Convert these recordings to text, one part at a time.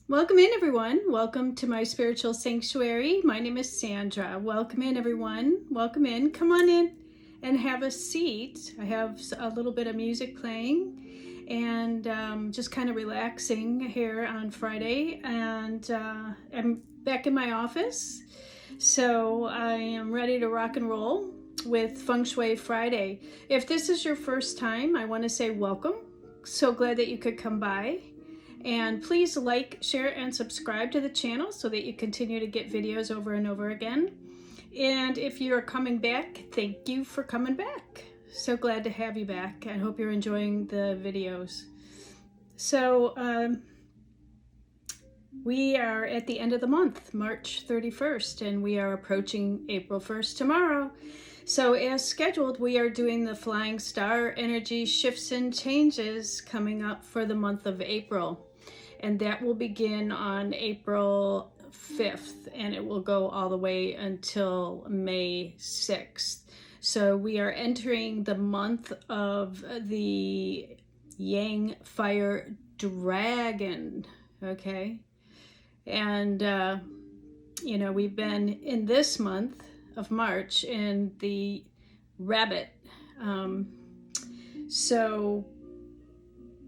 Welcome in, everyone. Welcome to my spiritual sanctuary. My name is Sandra. Welcome in, everyone. Welcome in. Come on in and have a seat. I have a little bit of music playing and just kind of relaxing here on Friday. And I'm back in my office. So I am ready to rock and roll with Feng Shui Friday. If this is your first time, I want to say welcome. So glad that you could come by. And please like, share, and subscribe to the channel so that you continue to get videos over and over again. And if you're coming back, thank you for coming back. So glad to have you back. I hope you're enjoying the videos. So we are at the end of the month, March 31st, and we are approaching April 1st tomorrow. So as scheduled, we are doing the Flying Star Energy Shifts and Changes coming up for the month of April. And that will begin on April 5th, and it will go all the way until May 6th. So we are entering the month of the Yang Fire Dragon, okay? And, you know, we've been in this month of March in the Rabbit. So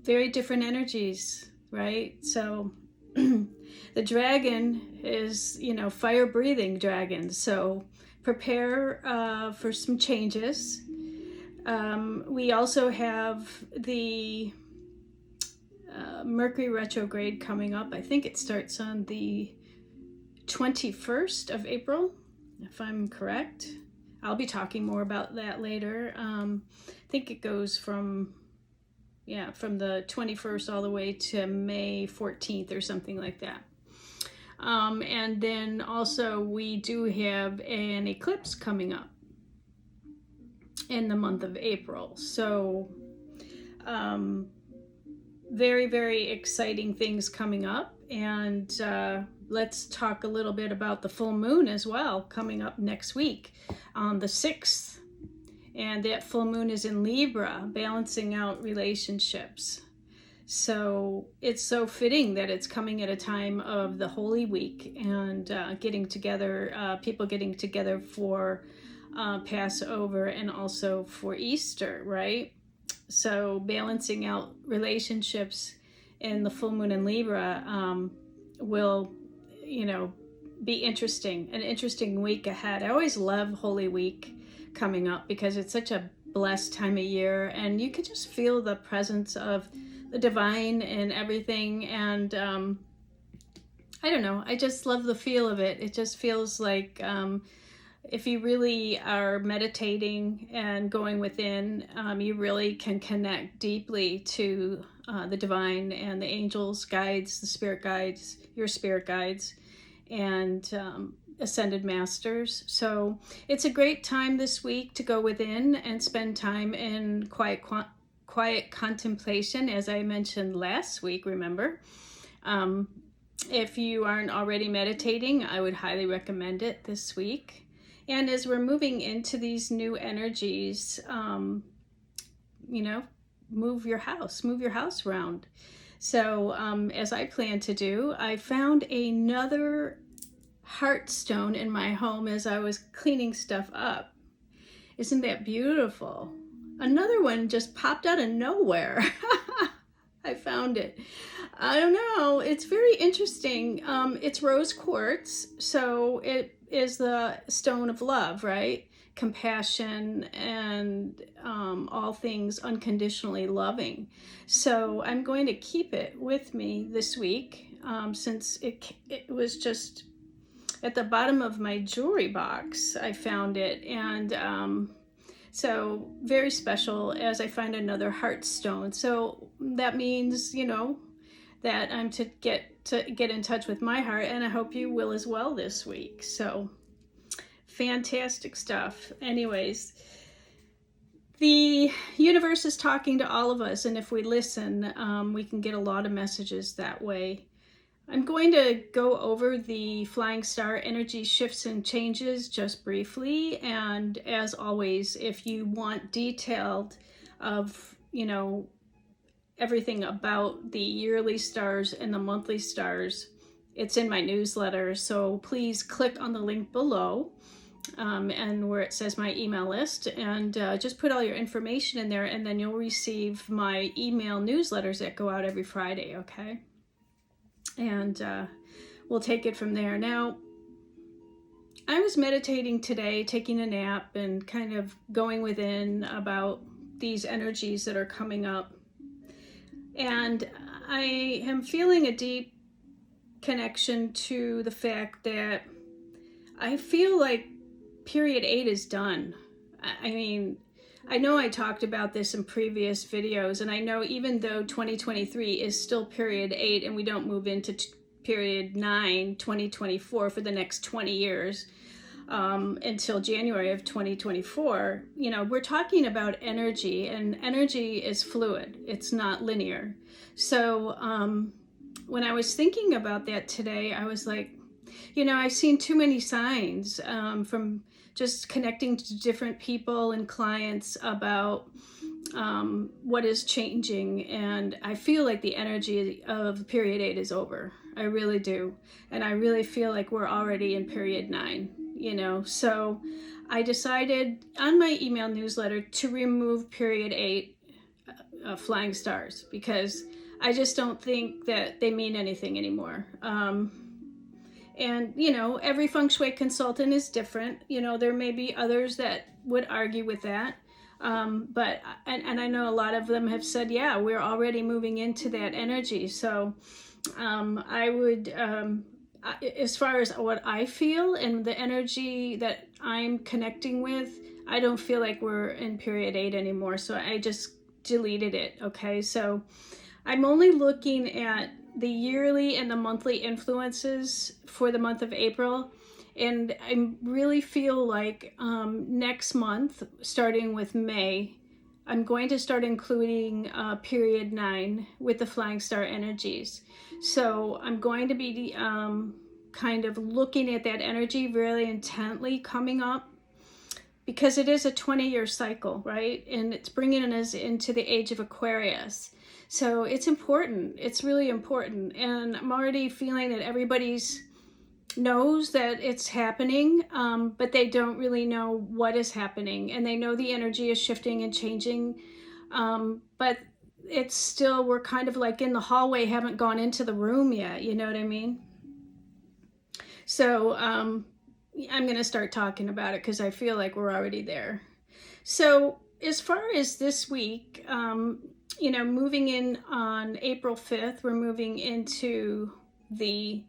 very different energies. Right? So the dragon is, you know, fire breathing dragon. So prepare for some changes. We also have the Mercury retrograde coming up. I think it starts on the 21st of April, if I'm correct. I'll be talking more about that later. I think it goes from the 21st all the way to May 14th or something like that. And then also we do have an eclipse coming up in the month of April. So very, very exciting things coming up. And let's talk a little bit about the full moon as well, coming up next week on the 6th. And that full moon is in Libra, balancing out relationships. So it's so fitting that it's coming at a time of the Holy Week and getting together, people getting together for Passover and also for Easter, right? So balancing out relationships in the full moon in Libra will, you know, be interesting, an interesting week ahead. I always love Holy Week coming up because it's such a blessed time of year, and you can just feel the presence of the divine and everything. And I don't know, I just love the feel of it. It just feels like if you really are meditating and going within, you really can connect deeply to the divine and the angels, guides, the spirit guides, your spirit guides, and ascended masters. So it's a great time this week to go within and spend time in quiet contemplation, as I mentioned last week, remember. If you aren't already meditating, I would highly recommend it this week. And as we're moving into these new energies, you know, move your house around. So as I plan to do, I found another heart stone in my home as I was cleaning stuff up. Isn't that beautiful? Another one just popped out of nowhere. I found it. I don't know. It's very interesting. It's rose quartz, so it is the stone of love, right? Compassion and all things unconditionally loving. So I'm going to keep it with me this week since it was just at the bottom of my jewelry box. I found it, and so very special as I find another heart stone. So that means, you know, that I'm to get in touch with my heart, and I hope you will as well this week. So fantastic stuff. Anyways, the universe is talking to all of us, and if we listen, we can get a lot of messages that way. I'm going to go over the Flying Star Energy Shifts and Changes just briefly, and as always, if you want detailed of, you know, everything about the yearly stars and the monthly stars. It's in my newsletter, so please click on the link below and where it says my email list, and just put all your information in there, and then you'll receive my email newsletters that go out every Friday, okay? And we'll take it from there. Now, I was meditating today, taking a nap, and kind of going within about these energies that are coming up. And I am feeling a deep connection to the fact that I feel like period 8 is done. I mean, I know I talked about this in previous videos, and I know even though 2023 is still period 8 and we don't move into period 9, 2024 for the next 20 years, until January of 2024, you know, we're talking about energy, and energy is fluid. It's not linear. So when I was thinking about that today, I was like, you know, I've seen too many signs from just connecting to different people and clients about what is changing. And I feel like the energy of period 8 is over. I really do. And I really feel like we're already in period 9, you know. So I decided on my email newsletter to remove period 8 flying stars, because I just don't think that they mean anything anymore. And, you know, every Feng Shui consultant is different. You know, there may be others that would argue with that. But I know a lot of them have said, yeah, we're already moving into that energy. So I would, as far as what I feel and the energy that I'm connecting with, I don't feel like we're in period 8 anymore. So I just deleted it. Okay. So I'm only looking at the yearly and the monthly influences for the month of April. And I really feel like next month, starting with May, I'm going to start including period 9 with the flying star energies. So I'm going to be kind of looking at that energy really intently coming up, because it is a 20-year cycle, right? And it's bringing us into the age of Aquarius. So it's important. It's really important. And I'm already feeling that everybody's knows that it's happening, but they don't really know what is happening. And they know the energy is shifting and changing. But it's still, we're kind of like in the hallway, haven't gone into the room yet. You know what I mean? So I'm going to start talking about it because I feel like we're already there. So as far as this week, you know, moving in on April 5th, we're moving into the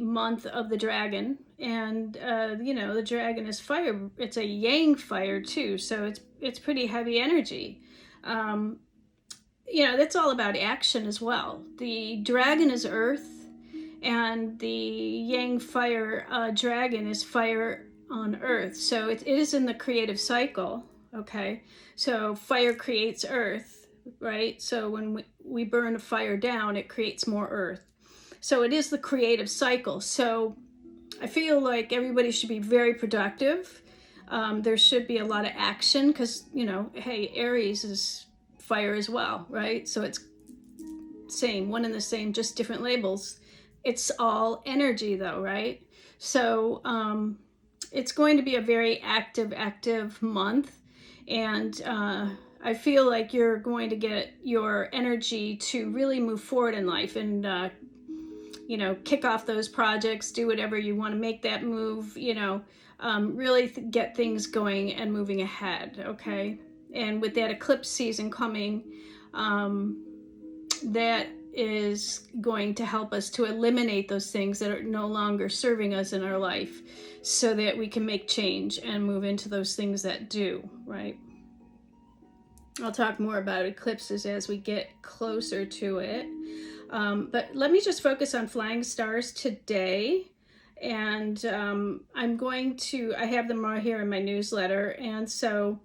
month of the dragon. And, you know, the dragon is fire. It's a yang fire too. So it's pretty heavy energy. You know, that's all about action as well. The dragon is earth, and the yang fire dragon is fire on earth. So it is in the creative cycle. Okay, so fire creates earth, right? So when we burn a fire down, it creates more earth. So it is the creative cycle. So I feel like everybody should be very productive. There should be a lot of action because, you know, hey, Aries is fire as well, right? So it's same, one and the same, just different labels. It's all energy though, right? So it's going to be a very active month. And I feel like you're going to get your energy to really move forward in life and, you know, kick off those projects, do whatever you want to make that move, you know, really get things going and moving ahead, okay? And with that eclipse season coming, that is going to help us to eliminate those things that are no longer serving us in our life so that we can make change and move into those things that do, right? I'll talk more about eclipses as we get closer to it. But let me just focus on flying stars today. And I'm going to, I have them right here in my newsletter. And so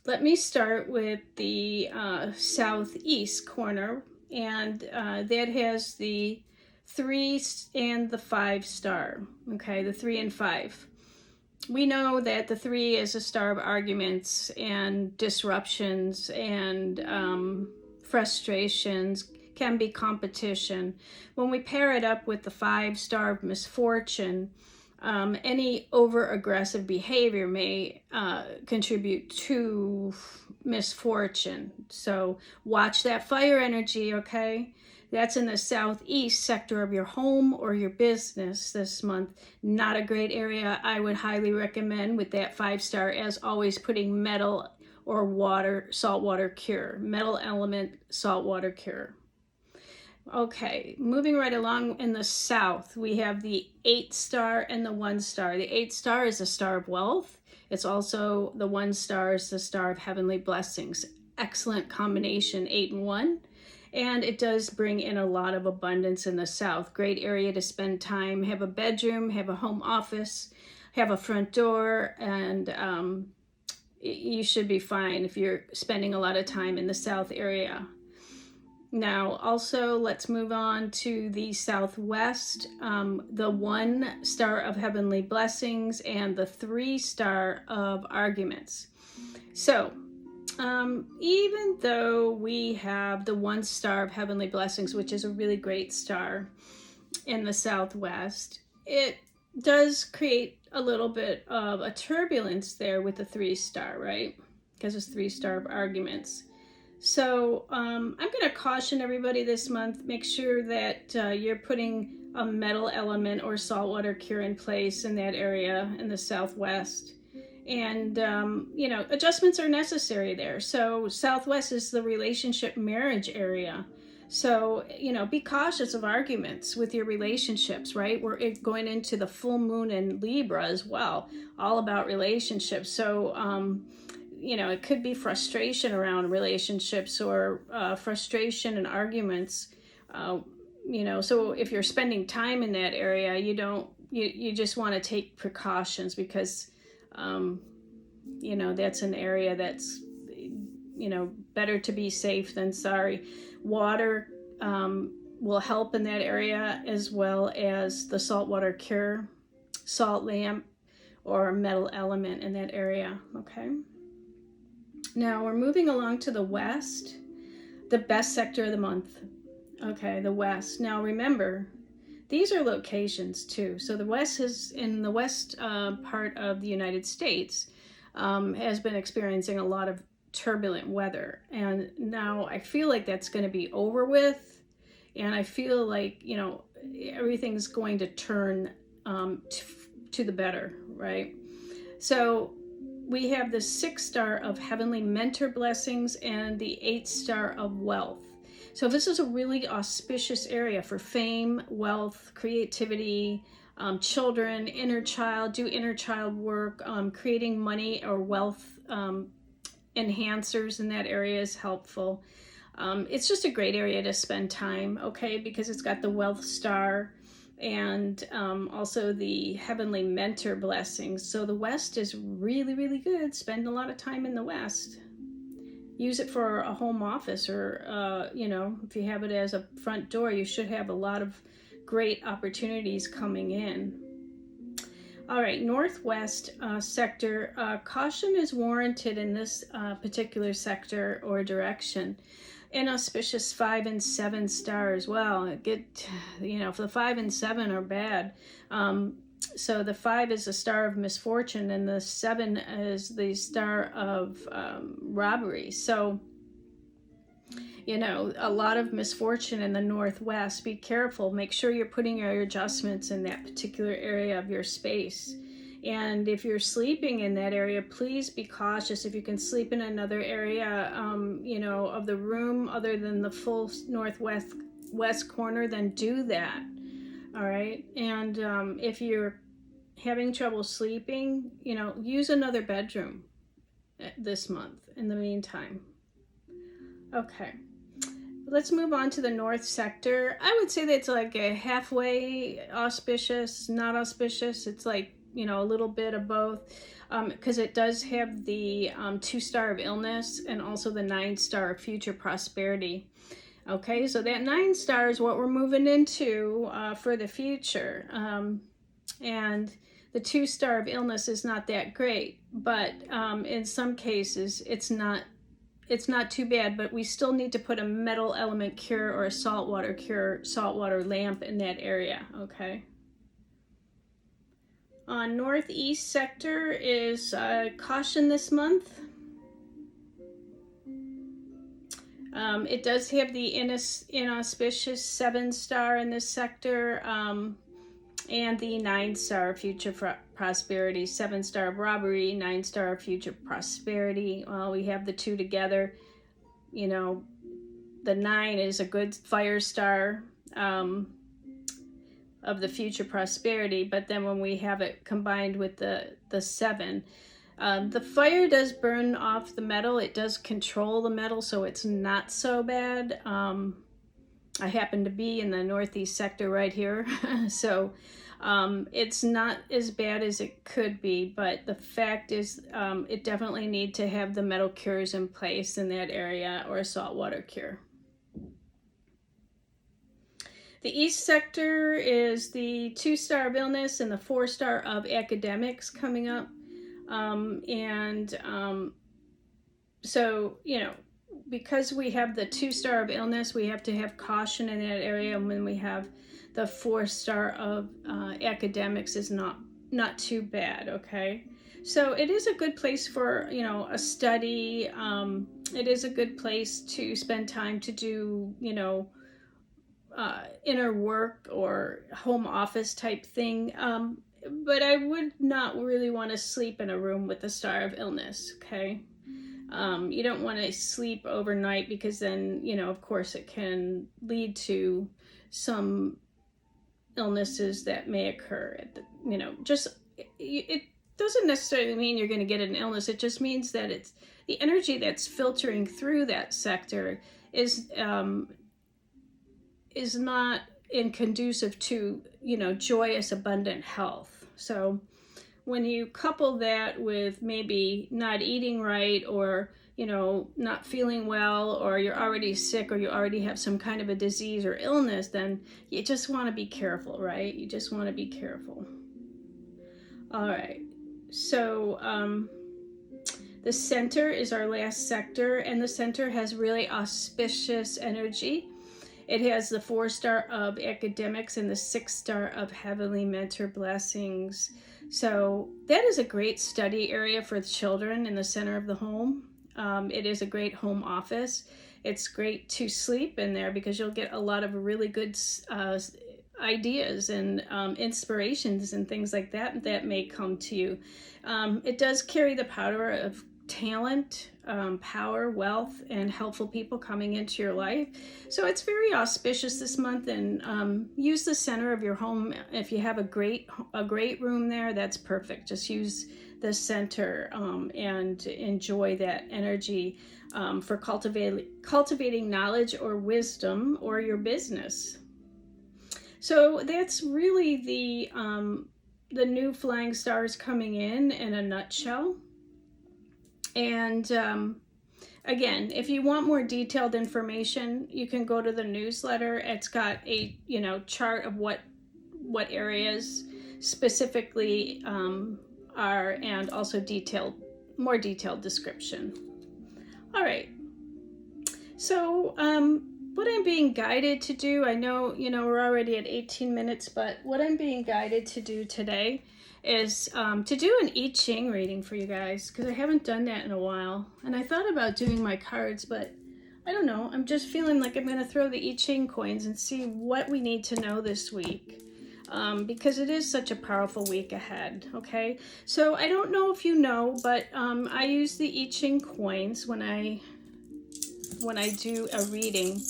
let me start with the southeast corner. And that has the 3 and the 5 star. Okay, the 3 and 5. We know that the 3 is a star of arguments and disruptions and frustrations, can be competition. When we pair it up with the 5-star of misfortune, any over-aggressive behavior may contribute to misfortune. So watch that fire energy, okay? That's in the southeast sector of your home or your business this month. Not a great area. I would highly recommend with that 5-star, as always, putting metal or water, saltwater cure. Metal element, saltwater cure. Okay, moving right along in the south, we have the 8-star and the 1-star. The 8-star is the star of wealth. It's also the 1-star is the star of heavenly blessings. Excellent combination, 8 and 1. And it does bring in a lot of abundance in the south. Great area to spend time, have a bedroom, have a home office, have a front door, and you should be fine if you're spending a lot of time in the south area. Now, also, let's move on to the southwest, the 1-star of heavenly blessings and the 3-star of arguments. So, even though we have the 1-star of heavenly blessings, which is a really great star in the southwest, it does create a little bit of a turbulence there with the 3-star, right? Because it's 3-star of arguments. So I'm going to caution everybody this month, make sure that you're putting a metal element or saltwater cure in place in that area in the southwest. And, adjustments are necessary there. So southwest is the relationship marriage area. So, be cautious of arguments with your relationships, right? We're going into the full moon in Libra as well, all about relationships. So, it could be frustration around relationships or frustration and arguments. So if you're spending time in that area, you just want to take precautions because, that's an area that's, better to be safe than sorry. Water will help in that area, as well as the saltwater cure, salt lamp, or metal element in that area, okay? Now we're moving along to the west, the best sector of the month. Okay, the west. Now remember, these are locations too. So the west is in the west part of the United States has been experiencing a lot of turbulent weather. And now I feel like that's going to be over with. And I feel like, everything's going to turn to the better, right? So we have the 6-star of heavenly mentor blessings and the 8-star of wealth. So this is a really auspicious area for fame, wealth, creativity, children, inner child, do inner child work, creating money or wealth enhancers in that area is helpful. It's just a great area to spend time, okay, because it's got the wealth star and also the heavenly mentor blessings. So the west is really, really good. Spend a lot of time in the west. Use it for a home office or, if you have it as a front door, you should have a lot of great opportunities coming in. All right, northwest sector, caution is warranted in this particular sector or direction. Inauspicious 5 and 7 star as well. If the 5 and 7 are bad. So the 5 is the star of misfortune and the 7 is the star of robbery. So, a lot of misfortune in the northwest. Be careful. Make sure you're putting your adjustments in that particular area of your space. And if you're sleeping in that area, please be cautious. If you can sleep in another area, of the room other than the full west corner, then do that. All right. And if you're having trouble sleeping, use another bedroom this month in the meantime. Okay. Let's move on to the north sector. I would say that it's like a halfway auspicious, not auspicious. It's like, a little bit of both, because it does have the 2-star of illness and also the 9-star of future prosperity. Okay, so that 9-star is what we're moving into for the future. And the 2-star of illness is not that great, but in some cases it's not it's not too bad, but we still need to put a metal element cure or a saltwater lamp in that area, okay? Northeast sector is caution this month. It does have the inauspicious 7-star in this sector, and the 9-star future prosperity. 7-star of robbery, 9-star future prosperity. Well, we have the two together. You know, the 9 is a good fire star of the future prosperity, but then when we have it combined with the 7, the fire does burn off the metal. It does control the metal, so it's not so bad. I happen to be in the northeast sector right here, so it's not as bad as it could be, but the fact is it definitely need to have the metal cures in place in that area, or a saltwater cure. The east sector is the 2-star of illness and the 4-star of academics coming up. So, you know, because we have the 2-star of illness, we have to have caution in that area. And when we have the 4-star of academics, is not too bad, okay? So it is a good place for, you know, a study. It is a good place to spend time to do, you know, inner work or home office type thing. But I would not really want to sleep in a room with the star of illness, okay? You don't want to sleep overnight, because then, you know, of course it can lead to some illnesses that may occur. You know, it doesn't necessarily mean you're going to get an illness. It just means that it's the energy that's filtering through that sector is not conducive to, you know, joyous, abundant health. So when you couple that with maybe not eating right, or, you know, not feeling well, or you're already sick, or you already have some kind of a disease or illness, then you just want to be careful, right? You just want to be careful. All right. So the center is our last sector, and the center has really auspicious energy. It has the 4-star of academics and the 6-star of heavenly mentor blessings. So that is a great study area for the children in the center of the home. It is a great home office. It's great to sleep in there, because you'll get a lot of really good ideas and inspirations and things like that may come to you. It does carry the power of talent, power, wealth, and helpful people coming into your life. So it's very auspicious this month, and use the center of your home. If you have a great room there, that's perfect. Just use the center and enjoy that energy for cultivating knowledge or wisdom, or your business. So that's really the new flying stars coming in a nutshell. And again, if you want more detailed information, you can go to the newsletter. It's got a, you know, chart of what areas specifically are, and also more detailed description. All right. So what I'm being guided to do, I know, you know, we're already at 18 minutes, but what I'm being guided to do today is to do an I Ching reading for you guys, because I haven't done that in a while. And I thought about doing my cards, but I don't know. I'm just feeling like I'm going to throw the I Ching coins and see what we need to know this week, because it is such a powerful week ahead, okay? So I don't know if you know, but I use the I Ching coins when I do a reading.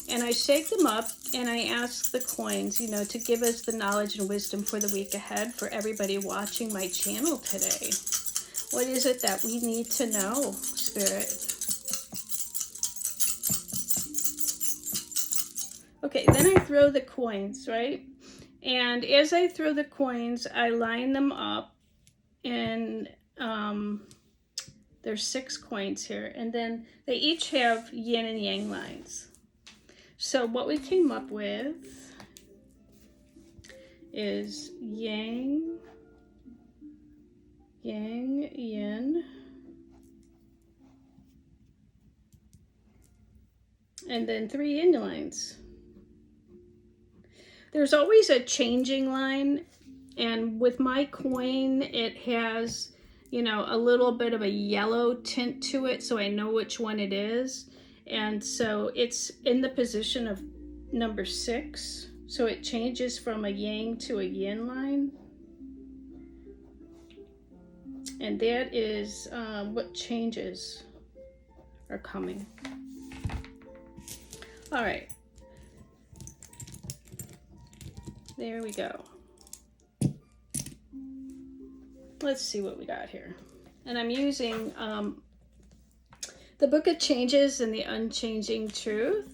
And I shake them up, and I ask the coins, you know, to give us the knowledge and wisdom for the week ahead for everybody watching my channel today. What is it that we need to know, Spirit? Okay, then I throw the coins, right? And as I throw the coins, I line them up, and there's 6 coins here, and then they each have yin and yang lines. So what we came up with is yang, yin, and then 3 yin lines. There's always a changing line, and with my coin, it has, you know, a little bit of a yellow tint to it, so I know which one it is. And so it's in the position of number 6, so it changes from a yang to a yin line. And that is what changes are coming. All right. There we go. Let's see what we got here. And I'm using the Book of Changes and the Unchanging Truth.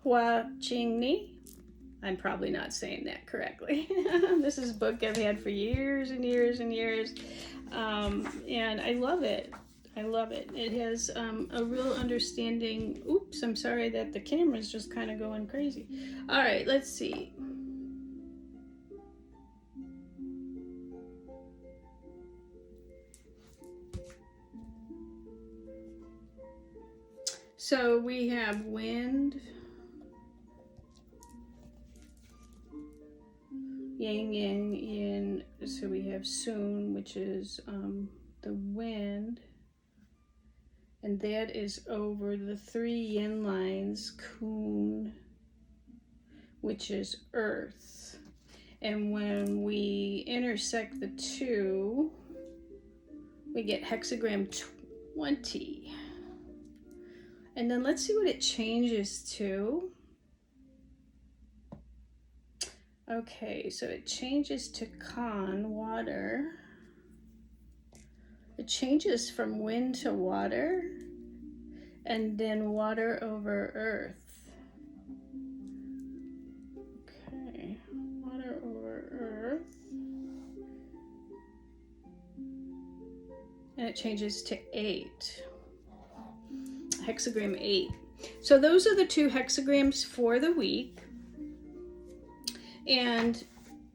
Hua Ching Ni. I'm probably not saying that correctly. This is a book I've had for years and years and years. And I love it. I love it. It has a real understanding. Oops, I'm sorry that the camera's just kind of going crazy. All right, let's see. So we have wind, yang, yang, yin. So we have soon, which is the wind. And that is over the 3 yin lines, kun, which is earth. And when we intersect the 2, we get hexagram 20. And then let's see what it changes to. Okay, so it changes to Kan, water. It changes from wind to water, and then water over earth. Okay, water over earth. And it changes to 8. Hexagram 8. So those are the 2 hexagrams for the week. And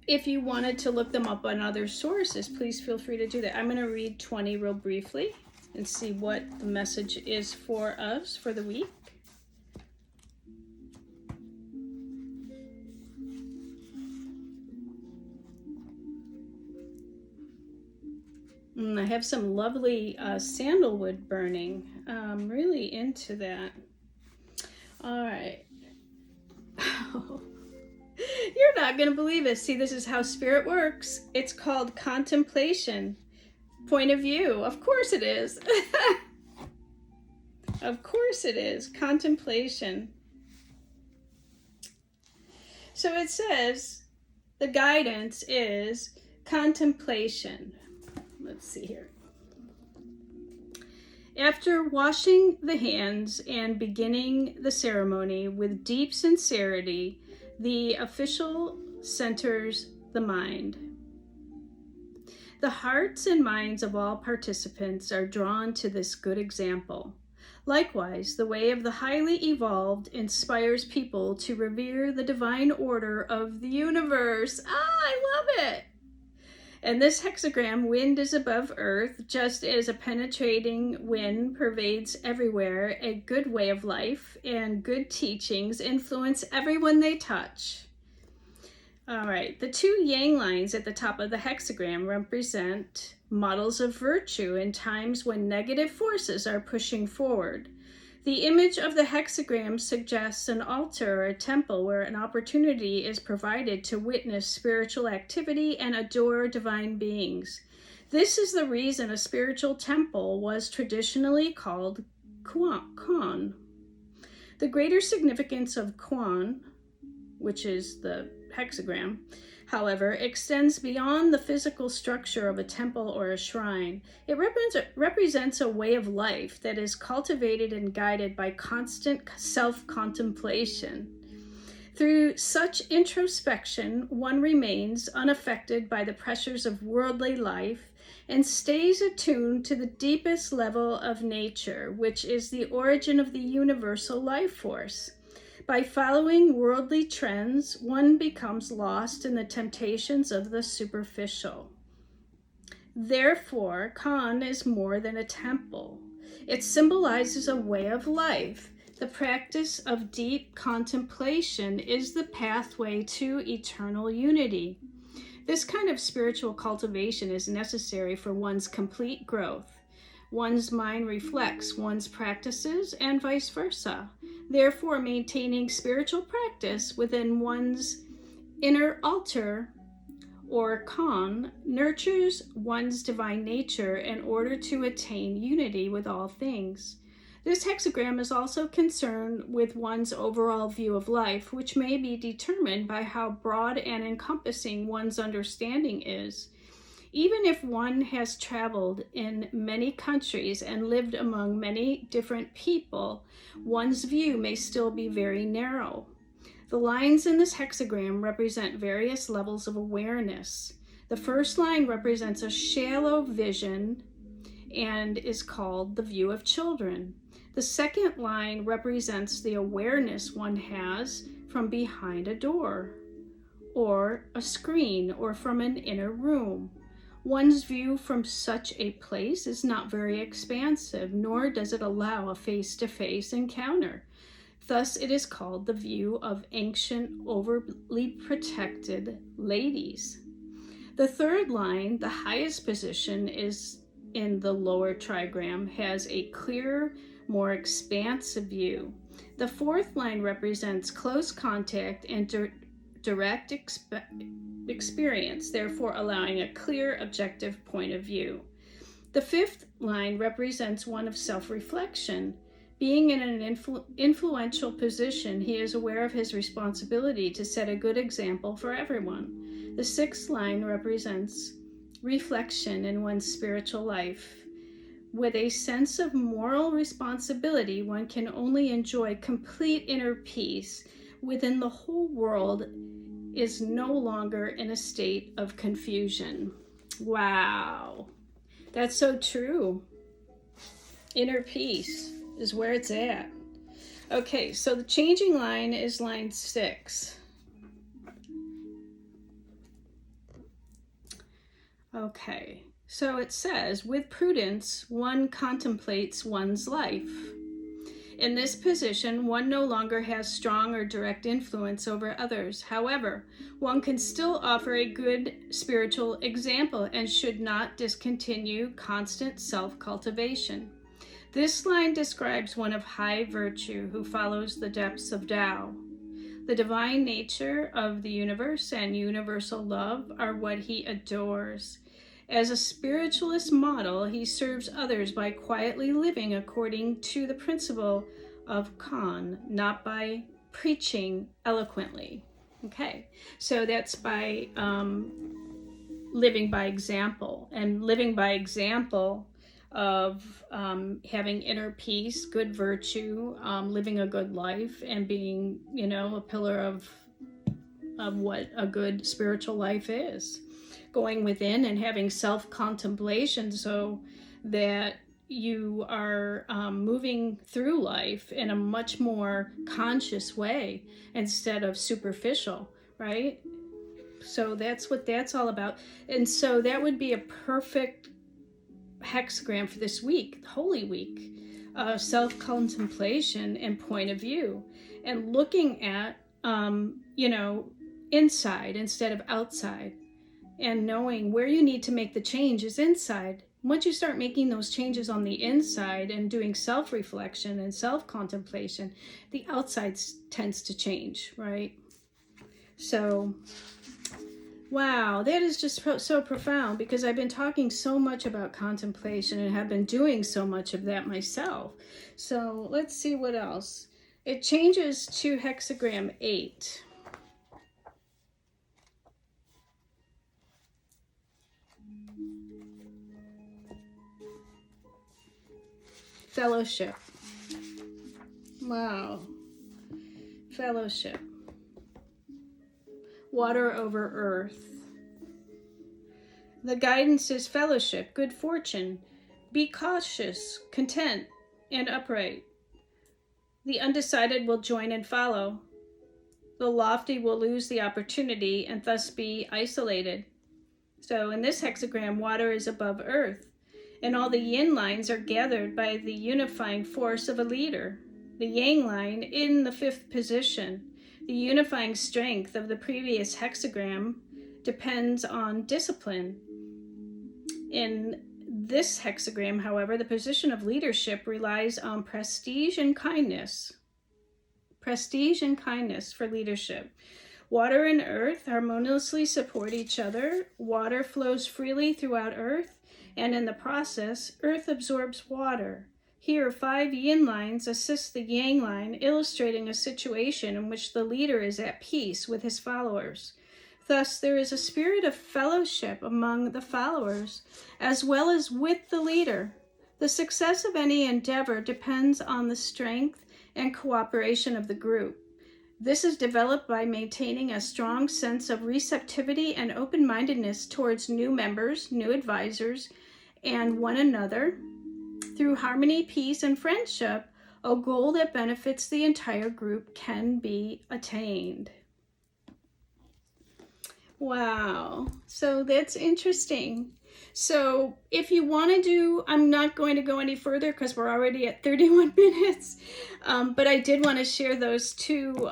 if you wanted to look them up on other sources, please feel free to do that. I'm going to read 20 real briefly and see what the message is for us for the week. I have some lovely sandalwood burning. I'm really into that. All right. You're not going to believe it. See, this is how spirit works. It's called contemplation. Point of view. Of course it is. Of course it is. Contemplation. So it says the guidance is contemplation. Let's see here. After washing the hands and beginning the ceremony with deep sincerity, the official centers the mind. The hearts and minds of all participants are drawn to this good example. Likewise, the way of the highly evolved inspires people to revere the divine order of the universe. I love it! And this hexagram, wind is above earth, just as a penetrating wind pervades everywhere. A good way of life and good teachings influence everyone they touch. All right, the 2 yang lines at the top of the hexagram represent models of virtue in times when negative forces are pushing forward. The image of the hexagram suggests an altar or a temple where an opportunity is provided to witness spiritual activity and adore divine beings. This is the reason a spiritual temple was traditionally called Quan. The greater significance of Quan, which is the hexagram, however, extends beyond the physical structure of a temple or a shrine. It represents a way of life that is cultivated and guided by constant self-contemplation. Through such introspection, one remains unaffected by the pressures of worldly life and stays attuned to the deepest level of nature, which is the origin of the universal life force. By following worldly trends, one becomes lost in the temptations of the superficial. Therefore, Kan is more than a temple. It symbolizes a way of life. The practice of deep contemplation is the pathway to eternal unity. This kind of spiritual cultivation is necessary for one's complete growth. One's mind reflects one's practices and vice versa. Therefore, maintaining spiritual practice within one's inner altar or Khan nurtures one's divine nature in order to attain unity with all things. This hexagram is also concerned with one's overall view of life, which may be determined by how broad and encompassing one's understanding is. Even if one has traveled in many countries and lived among many different people, one's view may still be very narrow. The lines in this hexagram represent various levels of awareness. The first line represents a shallow vision and is called the view of children. The second line represents the awareness one has from behind a door, or a screen, or from an inner room. One's view from such a place is not very expansive, nor does it allow a face-to-face encounter. Thus, it is called the view of ancient, overly protected ladies. The third line, the highest position, is in the lower trigram, has a clearer, more expansive view. The fourth line represents close contact and direct experience, therefore allowing a clear, objective point of view. The fifth line represents one of self-reflection. Being in an influential position, he is aware of his responsibility to set a good example for everyone. The sixth line represents reflection in one's spiritual life. With a sense of moral responsibility, one can only enjoy complete inner peace within the whole world is no longer in a state of confusion. Wow, that's so true. Inner peace is where it's at. Okay, so the changing line is line 6. Okay, so it says, with prudence, one contemplates one's life. In this position, one no longer has strong or direct influence over others. However, one can still offer a good spiritual example and should not discontinue constant self-cultivation. This line describes one of high virtue who follows the depths of Tao. The divine nature of the universe and universal love are what he adores. As a spiritualist model, he serves others by quietly living according to the principle of Khan, not by preaching eloquently. Okay, so that's by living by example, and living by example of having inner peace, good virtue, living a good life, and being, a pillar of what a good spiritual life is. Going within and having self-contemplation so that you are moving through life in a much more conscious way instead of superficial, right? So that's what that's all about. And so that would be a perfect hexagram for this week, Holy Week, self-contemplation and point of view, and looking at, inside instead of outside, and knowing where you need to make the change is inside. Once you start making those changes on the inside and doing self-reflection and self-contemplation, the outside tends to change, right? So, wow, that is just so profound, because I've been talking so much about contemplation and have been doing so much of that myself. So let's see what else. It changes to hexagram 8. Fellowship. Wow. Fellowship. Water over earth. The guidance is fellowship, good fortune. Be cautious, content, and upright. The undecided will join and follow. The lofty will lose the opportunity and thus be isolated. So in this hexagram, water is above earth. and all the yin lines are gathered by the unifying force of a leader. The yang line in the 5th position. The unifying strength of the previous hexagram depends on discipline. In this hexagram, however, the position of leadership relies on prestige and kindness. Prestige and kindness for leadership. Water and earth harmoniously support each other. Water flows freely throughout earth, and in the process, earth absorbs water. Here, 5 yin lines assist the yang line, illustrating a situation in which the leader is at peace with his followers. Thus, there is a spirit of fellowship among the followers, as well as with the leader. The success of any endeavor depends on the strength and cooperation of the group. This is developed by maintaining a strong sense of receptivity and open-mindedness towards new members, new advisors, and one another. Through harmony, peace, and friendship, a goal that benefits the entire group can be attained. Wow, so that's interesting. So if you want to do, I'm not going to go any further because we're already at 31 minutes, but I did want to share those 2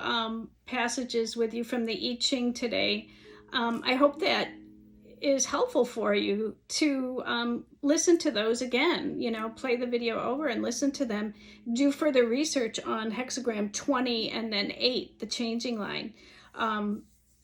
passages with you from the I Ching today. I hope that is helpful for you to listen to those again, play the video over and listen to them. Do further research on hexagram 20 and then 8, the changing line.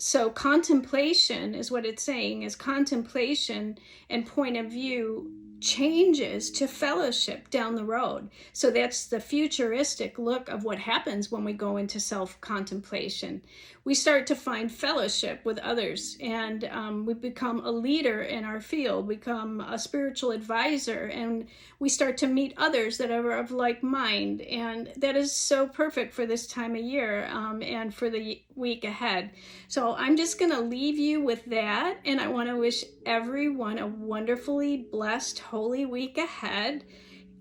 So contemplation is what it's saying, is contemplation and point of view changes to fellowship down the road. So that's the futuristic look of what happens when we go into self-contemplation. We start to find fellowship with others, and we become a leader in our field, become a spiritual advisor, and we start to meet others that are of like mind. And that is so perfect for this time of year and for the week ahead. So I'm just going to leave you with that, and I want to wish everyone a wonderfully blessed, holy week ahead.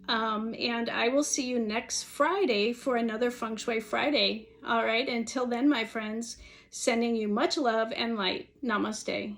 And I will see you next Friday for another Feng Shui Friday. All right, until then, my friends, sending you much love and light. Namaste.